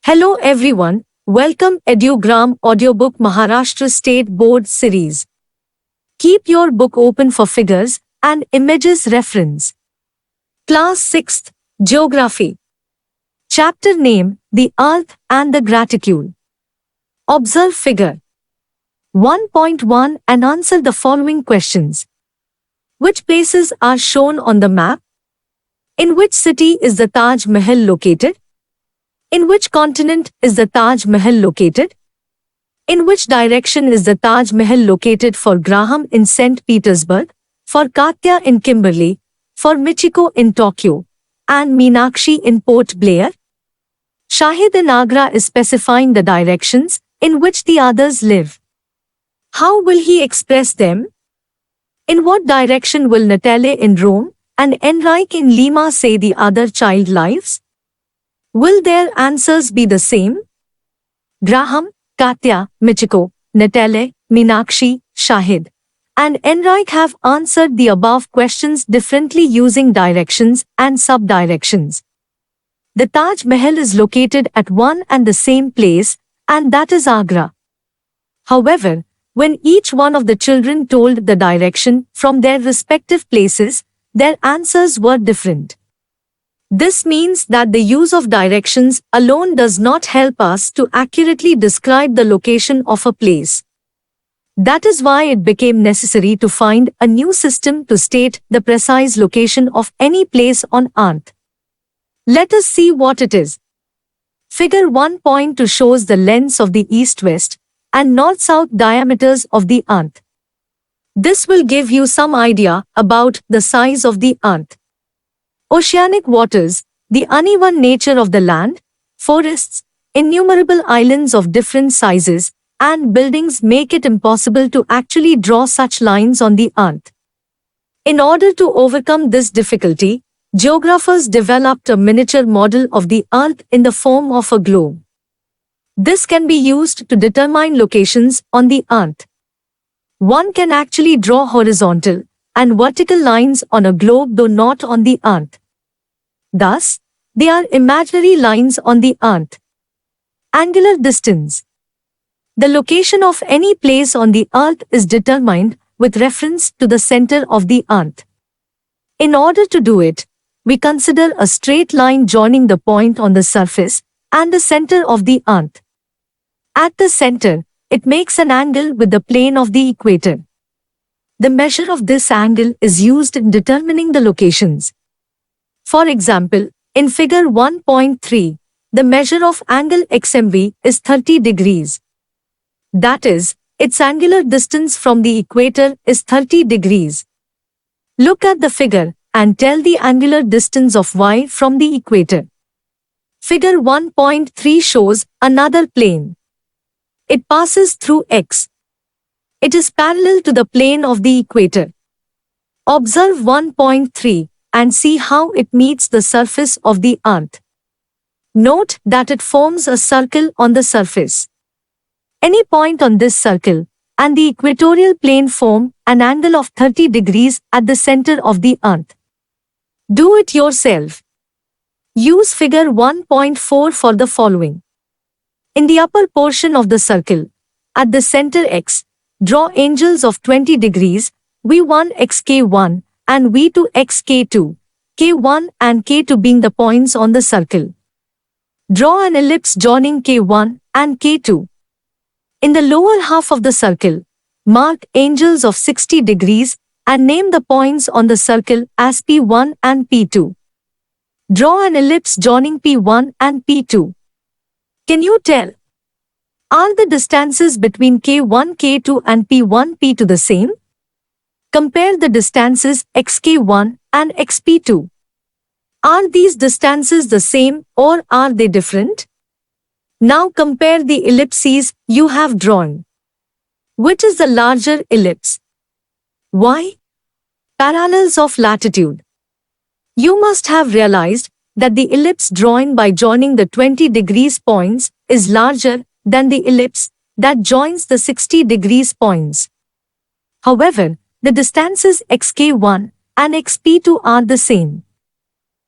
Hello everyone, welcome Edugram Audiobook Maharashtra State Board Series. Keep your book open for figures and images reference. Class 6th, Geography. Chapter name, The Earth and the Gratitude. Observe figure 1.1 and answer the following questions. Which places are shown on the map? In which city is the Taj Mahal located? In which continent is the Taj Mahal located? In which direction is the Taj Mahal located for Graham in St. Petersburg, for Katya in Kimberley, for Michiko in Tokyo, and Meenakshi in Port Blair? Shahid in Agra is specifying the directions in which the others live. How will he express them? In what direction will Natale in Rome and Enrique in Lima say the other child lives? Will their answers be the same? Graham, Katya, Michiko, Natale, Meenakshi, Shahid, and Enrique have answered the above questions differently using directions and subdirections. The Taj Mahal is located at one and the same place, and that is Agra. However, when each one of the children told the direction from their respective places, their answers were different. This means that the use of directions alone does not help us to accurately describe the location of a place. That is why it became necessary to find a new system to state the precise location of any place on Earth. Let us see what it is. Figure 1.2 shows the lengths of the east-west and north-south diameters of the Earth. This will give you some idea about the size of the Earth. Oceanic waters, the uneven nature of the land, forests, innumerable islands of different sizes, and buildings make it impossible to actually draw such lines on the Earth. In order to overcome this difficulty, geographers developed a miniature model of the Earth in the form of a globe. This can be used to determine locations on the Earth. One can actually draw horizontal and vertical lines on a globe though not on the Earth. Thus, they are imaginary lines on the Earth. Angular distance. The location of any place on the Earth is determined with reference to the center of the Earth. In order to do it, we consider a straight line joining the point on the surface and the center of the Earth. At the center, it makes an angle with the plane of the equator. The measure of this angle is used in determining the locations. For example, in figure 1.3, the measure of angle XMV is 30 degrees. That is, its angular distance from the equator is 30 degrees. Look at the figure and tell the angular distance of Y from the equator. Figure 1.3 shows another plane. It passes through X. It is parallel to the plane of the equator. Observe 1.3 and see how it meets the surface of the Earth. Note that it forms a circle on the surface. Any point on this circle and the equatorial plane form an angle of 30 degrees at the center of the Earth. Do it yourself. Use figure 1.4 for the following. In the upper portion of the circle, at the center X, draw angles of 20 degrees, V1 x K1 and V2 x K2, K1 and K2 being the points on the circle. Draw an ellipse joining K1 and K2. In the lower half of the circle, mark angles of 60 degrees and name the points on the circle as P1 and P2. Draw an ellipse joining P1 and P2. Can you tell? Are the distances between K1, K2 and P1, P2 the same? Compare the distances xk1 and xp2. Are these distances the same or are they different? Now compare the ellipses you have drawn. Which is the larger ellipse? Why? Parallels of latitude. You must have realized that the ellipse drawn by joining the 20 degrees points is larger than the ellipse that joins the 60 degrees points. However, the distances xk1 and xp2 are the same.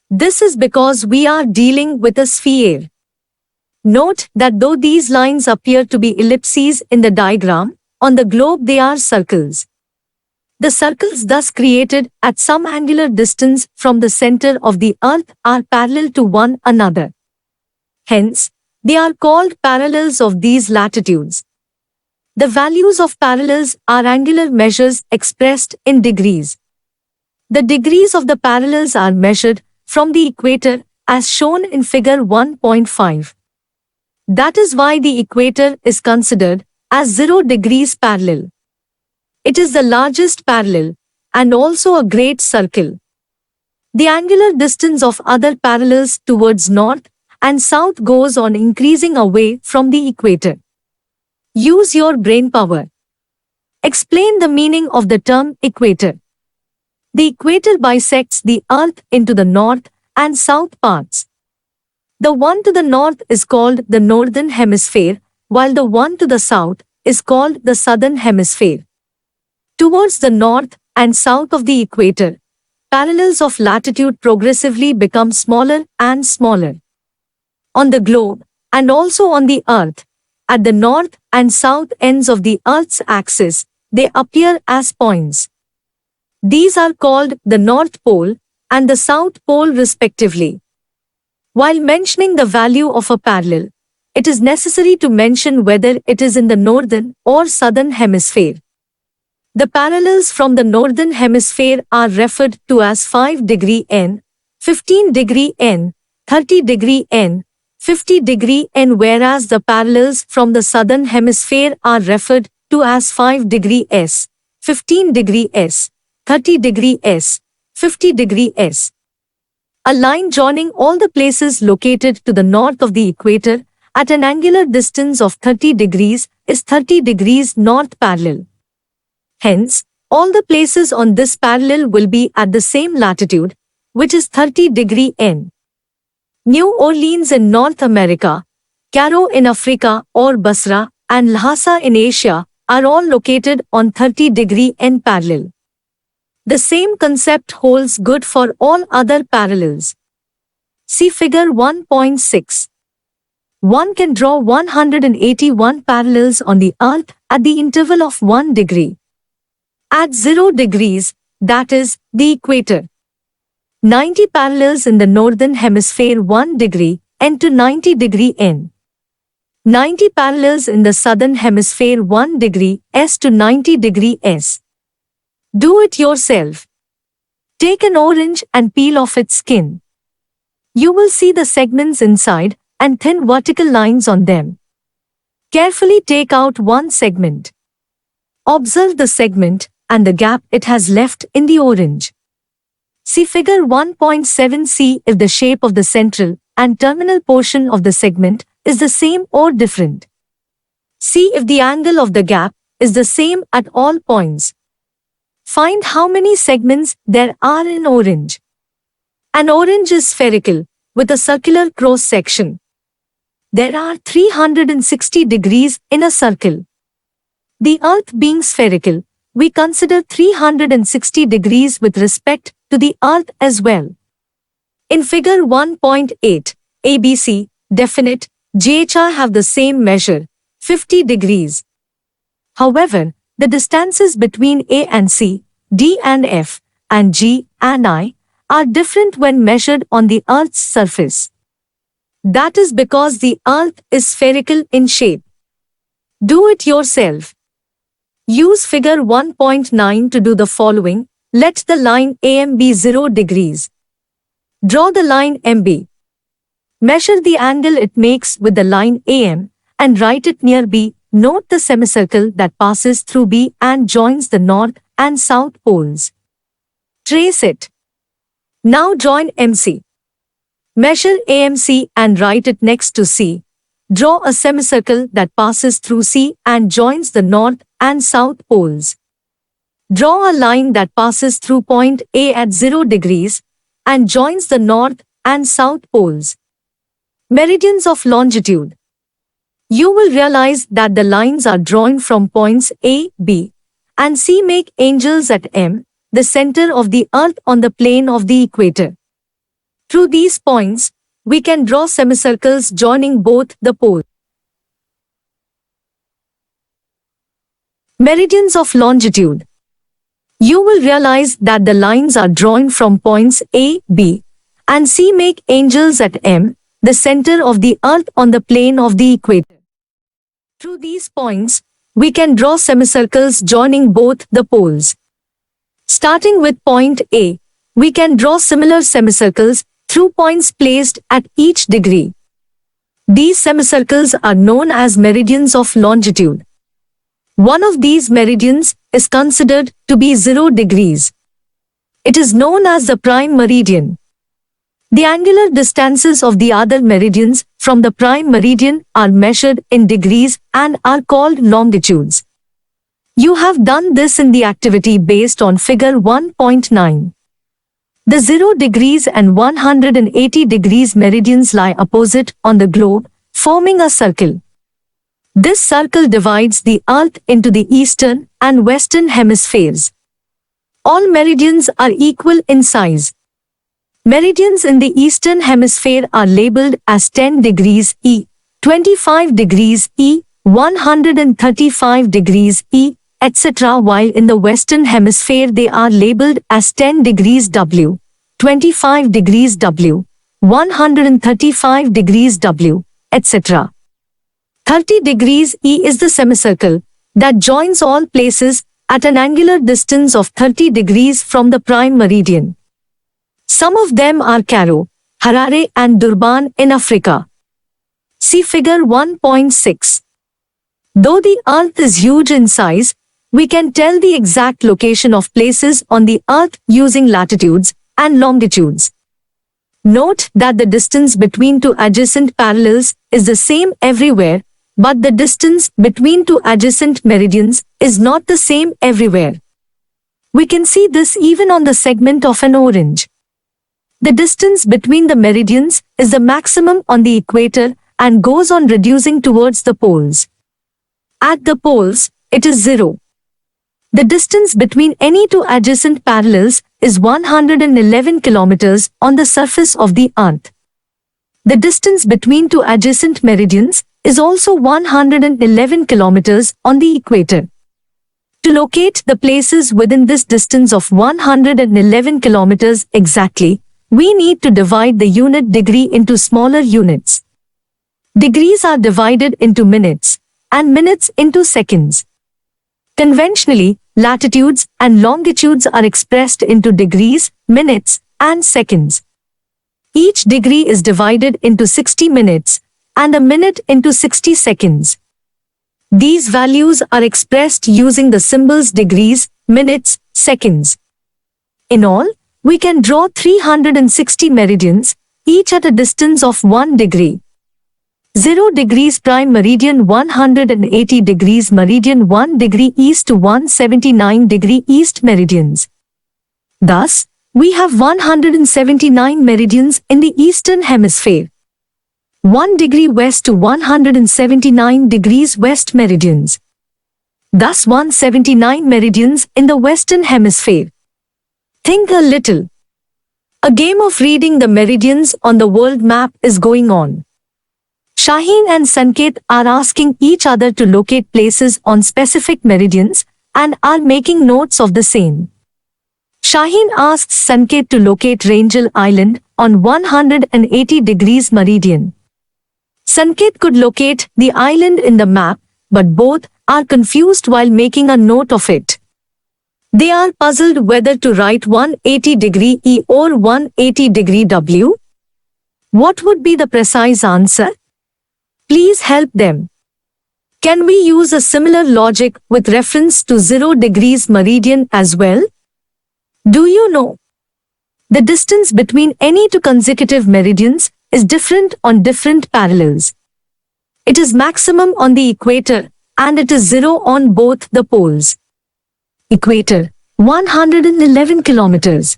This is because we are dealing with a sphere. Note that though these lines appear to be ellipses in the diagram, on the globe they are circles. The circles thus created at some angular distance from the center of the Earth are parallel to one another. Hence, they are called parallels of these latitudes. The values of parallels are angular measures expressed in degrees. The degrees of the parallels are measured from the equator as shown in figure 1.5. That is why the equator is considered as 0 degrees parallel. It is the largest parallel and also a great circle. The angular distance of other parallels towards north and south goes on increasing away from the equator. Use your brain power. Explain the meaning of the term equator. The equator bisects the Earth into the north and south parts. The one to the north is called the northern hemisphere, while the one to the south is called the southern hemisphere. Towards the north and south of the equator, parallels of latitude progressively become smaller and smaller. On the globe, and also on the Earth, at the north and south ends of the Earth's axis, they appear as points. These are called the North Pole and the South Pole respectively. While mentioning the value of a parallel, it is necessary to mention whether it is in the northern or southern hemisphere. The parallels from the northern hemisphere are referred to as 5 degree N, 15 degree N, 30 degree N, 50 degree N, whereas the parallels from the southern hemisphere are referred to as 5 degree S, 15 degree S, 30 degree S, 50 degree S. A line joining all the places located to the north of the equator at an angular distance of 30 degrees is 30 degrees north parallel. Hence, all the places on this parallel will be at the same latitude, which is 30 degree N. New Orleans in North America, Cairo in Africa or Basra and Lhasa in Asia are all located on 30 degree N parallel. The same concept holds good for all other parallels. See figure 1.6. One can draw 181 parallels on the Earth at the interval of 1 degree. At 0 degrees, that is, the equator. 90 parallels in the northern hemisphere 1 degree N to 90 degree N. 90 parallels in the southern hemisphere 1 degree S to 90 degree S. Do it yourself. Take an orange and peel off its skin. You will see the segments inside and thin vertical lines on them. Carefully take out one segment. Observe the segment and the gap it has left in the orange. See figure 1.7. See if the shape of the central and terminal portion of the segment is the same or different. See if the angle of the gap is the same at all points. Find how many segments there are in orange. An orange is spherical, with a circular cross-section. There are 360 degrees in a circle. The Earth being spherical, we consider 360 degrees with respect to the Earth as well. In figure 1.8, ABC, definite, GHR have the same measure, 50 degrees. However, the distances between A and C, D and F, and G and I are different when measured on the Earth's surface. That is because the Earth is spherical in shape. Do it yourself. Use figure 1.9 to do the following. Let the line AM be 0 degrees. Draw the line MB. Measure the angle it makes with the line AM and write it near B. Note the semicircle that passes through B and joins the north and south poles. Trace it. Now join MC. Measure AMC and write it next to C. Draw a semicircle that passes through C and joins the north and south poles. Draw a line that passes through point A at 0 degrees and joins the north and south poles. Meridians of longitude. You will realize that the lines are drawn from points A, B, and C make angles at M, the center of the Earth on the plane of the equator. Through these points, we can draw semicircles joining both the poles. Meridians of longitude. You will realize that the lines are drawn from points A, B, and C make angles at M, the center of the Earth on the plane of the equator. Through these points, we can draw semicircles joining both the poles. Starting with point A, we can draw similar semicircles through points placed at each degree. These semicircles are known as meridians of longitude. One of these meridians is considered to be 0 degrees. It is known as the prime meridian. The angular distances of the other meridians from the prime meridian are measured in degrees and are called longitudes. You have done this in the activity based on figure 1.9. The 0 degrees and 180 degrees meridians lie opposite on the globe, forming a circle. This circle divides the Earth into the eastern and western hemispheres. All meridians are equal in size. Meridians in the eastern hemisphere are labeled as 10 degrees E, 25 degrees E, 135 degrees E, etc., while in the western hemisphere they are labeled as 10 degrees W, 25 degrees W, 135 degrees W, etc. 30 degrees E is the semicircle that joins all places at an angular distance of 30 degrees from the prime meridian. Some of them are Cairo, Harare and Durban in Africa. See figure 1.6. Though the Earth is huge in size, we can tell the exact location of places on the Earth using latitudes and longitudes. Note that the distance between two adjacent parallels is the same everywhere, but the distance between two adjacent meridians is not the same everywhere. We can see this even on the segment of an orange. The distance between the meridians is the maximum on the equator and goes on reducing towards the poles. At the poles, it is 0. The distance between any two adjacent parallels is 111 kilometers on the surface of the Earth. The distance between two adjacent meridians is also 111 kilometers on the equator. To locate the places within this distance of 111 kilometers exactly, we need to divide the unit degree into smaller units. Degrees are divided into minutes, and minutes into seconds. Conventionally, latitudes and longitudes are expressed into degrees, minutes, and seconds. Each degree is divided into 60 minutes, and a minute into 60 seconds. These values are expressed using the symbols degrees, minutes, seconds. In all, we can draw 360 meridians, each at a distance of 1 degree. 0 degrees prime meridian, 180 degrees meridian, 1 degree east to 179 degree east meridians. Thus, we have 179 meridians in the eastern hemisphere. 1 degree west to 179 degrees west meridians. Thus 179 meridians in the western hemisphere. Think a little. A game of reading the meridians on the world map is going on. Shaheen and Sanket are asking each other to locate places on specific meridians and are making notes of the same. Shaheen asks Sanket to locate Rangel Island on 180 degrees meridian. Sanket could locate the island in the map, but both are confused while making a note of it. They are puzzled whether to write 180 degree E or 180 degree W. What would be the precise answer? Please help them. Can we use a similar logic with reference to 0 degrees meridian as well? Do you know? The distance between any two consecutive meridians is different on different parallels. It is maximum on the equator and it is 0 on both the poles. Equator, 111 kilometers.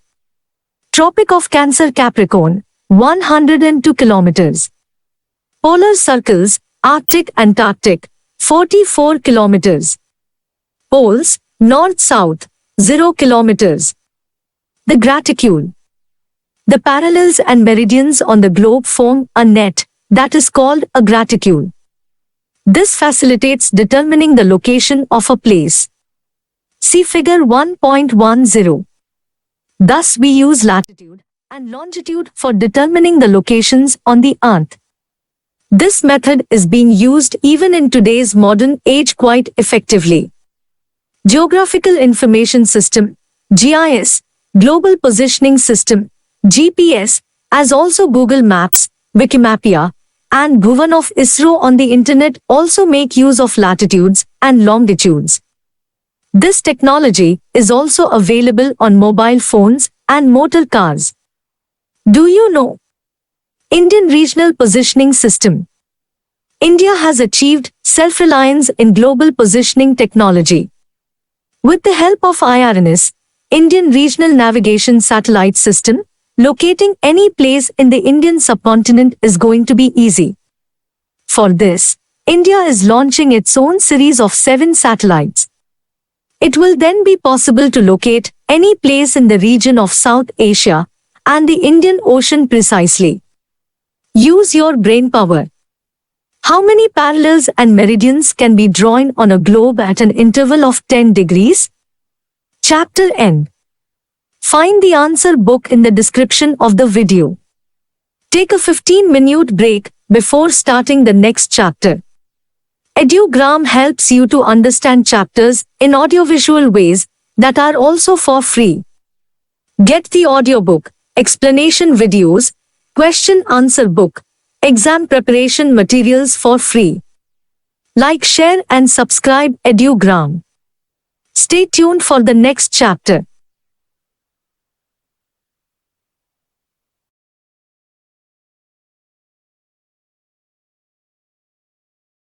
Tropic of Cancer Capricorn, 102 kilometers. Polar circles, Arctic and Antarctic, 44 kilometers. Poles, north-south, 0 kilometers. The graticule. The parallels and meridians on the globe form a net that is called a graticule. This facilitates determining the location of a place. See figure 1.10. Thus we use latitude and longitude for determining the locations on the earth. This method is being used even in today's modern age quite effectively. Geographical Information System, GIS, Global Positioning System, GPS, as also Google Maps, Wikimapia, and Bhuvan of ISRO on the internet also make use of latitudes and longitudes. This technology is also available on mobile phones and motor cars. Do you know? Indian Regional Positioning System. India has achieved self-reliance in global positioning technology. With the help of IRNS, Indian Regional Navigation Satellite System, locating any place in the Indian subcontinent is going to be easy. For this, India is launching its own series of 7 satellites. It will then be possible to locate any place in the region of South Asia and the Indian Ocean precisely. Use your brain power. How many parallels and meridians can be drawn on a globe at an interval of 10 degrees? Chapter End. Find the answer book in the description of the video. Take a 15-minute break before starting the next chapter. Edugram helps you to understand chapters in audiovisual ways that are also for free. Get the audiobook, explanation videos, question-answer book, exam preparation materials for free. Like, share and subscribe Edugram. Stay tuned for the next chapter.